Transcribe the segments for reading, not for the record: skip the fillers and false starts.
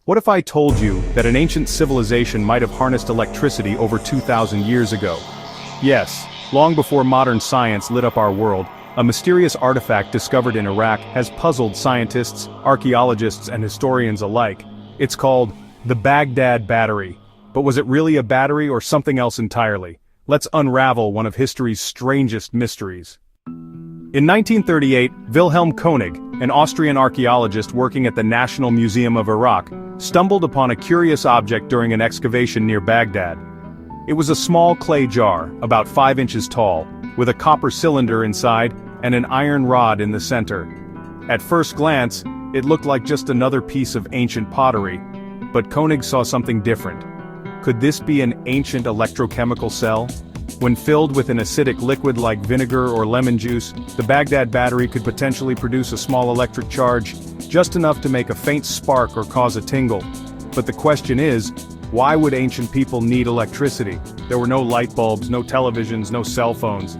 What if I told you that an ancient civilization might have harnessed electricity over 2,000 years ago? Yes, long before modern science lit up our world, a mysterious artifact discovered in Iraq has puzzled scientists, archaeologists, and historians alike. It's called the Baghdad Battery. But was it really a battery or something else entirely? Let's unravel one of history's strangest mysteries. In 1938, Wilhelm Koenig, an Austrian archaeologist working at the National Museum of Iraq, stumbled upon a curious object during an excavation near Baghdad. It was a small clay jar, about 5 inches tall, with a copper cylinder inside and an iron rod in the center. At first glance, it looked like just another piece of ancient pottery, but Koenig saw something different. Could this be an ancient electrochemical cell? When filled with an acidic liquid like vinegar or lemon juice, the Baghdad battery could potentially produce a small electric charge, just enough to make a faint spark or cause a tingle. But the question is, why would ancient people need electricity? There were no light bulbs, no televisions, no cell phones,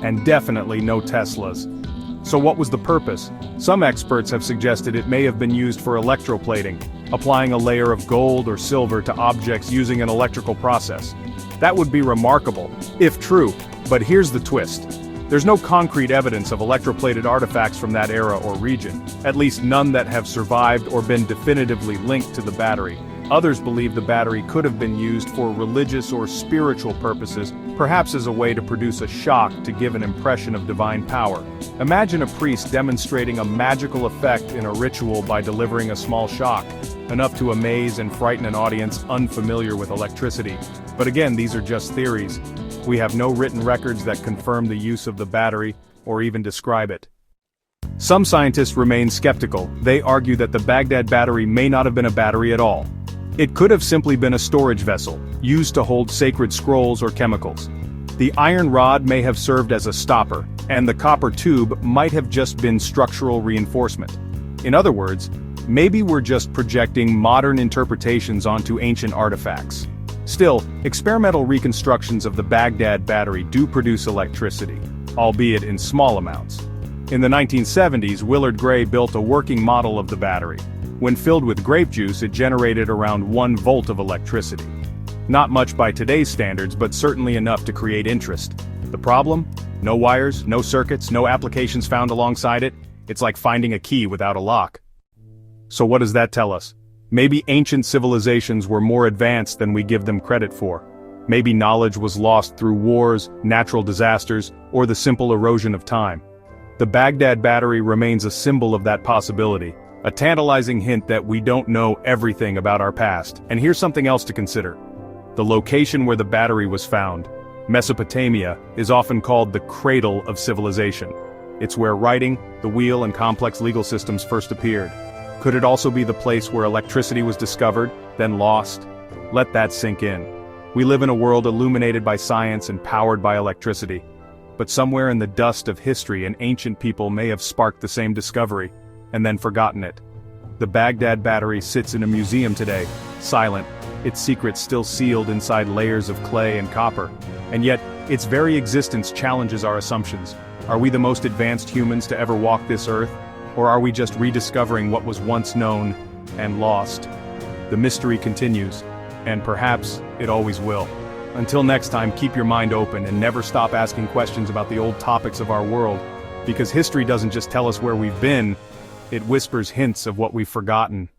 and definitely no Teslas. So what was the purpose? Some experts have suggested it may have been used for electroplating, applying a layer of gold or silver to objects using an electrical process. That would be remarkable, if true, but here's the twist. There's no concrete evidence of electroplated artifacts from that era or region, at least none that have survived or been definitively linked to the battery. Others believe the battery could have been used for religious or spiritual purposes, perhaps as a way to produce a shock to give an impression of divine power. Imagine a priest demonstrating a magical effect in a ritual by delivering a small shock, enough to amaze and frighten an audience unfamiliar with electricity. But again, these are just theories. We have no written records that confirm the use of the battery, or even describe it. Some scientists remain skeptical. They argue that the Baghdad battery may not have been a battery at all. It could have simply been a storage vessel, used to hold sacred scrolls or chemicals. The iron rod may have served as a stopper, and the copper tube might have just been structural reinforcement. In other words, maybe we're just projecting modern interpretations onto ancient artifacts. Still, experimental reconstructions of the Baghdad battery do produce electricity, albeit in small amounts. In the 1970s, Willard Gray built a working model of the battery. When filled with grape juice, it generated around 1 volt of electricity. Not much by today's standards, but certainly enough to create interest. The problem? No wires, no circuits, no applications found alongside it. It's like finding a key without a lock. So what does that tell us? Maybe ancient civilizations were more advanced than we give them credit for. Maybe knowledge was lost through wars, natural disasters, or the simple erosion of time. The Baghdad battery remains a symbol of that possibility. A tantalizing hint that we don't know everything about our past. And here's something else to consider. The location where the battery was found, Mesopotamia, is often called the cradle of civilization. It's where writing, the wheel, and complex legal systems first appeared. Could it also be the place where electricity was discovered, then lost? Let that sink in. We live in a world illuminated by science and powered by electricity. But somewhere in the dust of history, an ancient people may have sparked the same discovery, and then forgotten it. The Baghdad battery sits in a museum today, silent, its secrets still sealed inside layers of clay and copper. And yet, its very existence challenges our assumptions. Are we the most advanced humans to ever walk this earth? Or are we just rediscovering what was once known and lost? The mystery continues, and perhaps it always will. Until next time, keep your mind open and never stop asking questions about the old topics of our world, because history doesn't just tell us where we've been, it whispers hints of what we've forgotten.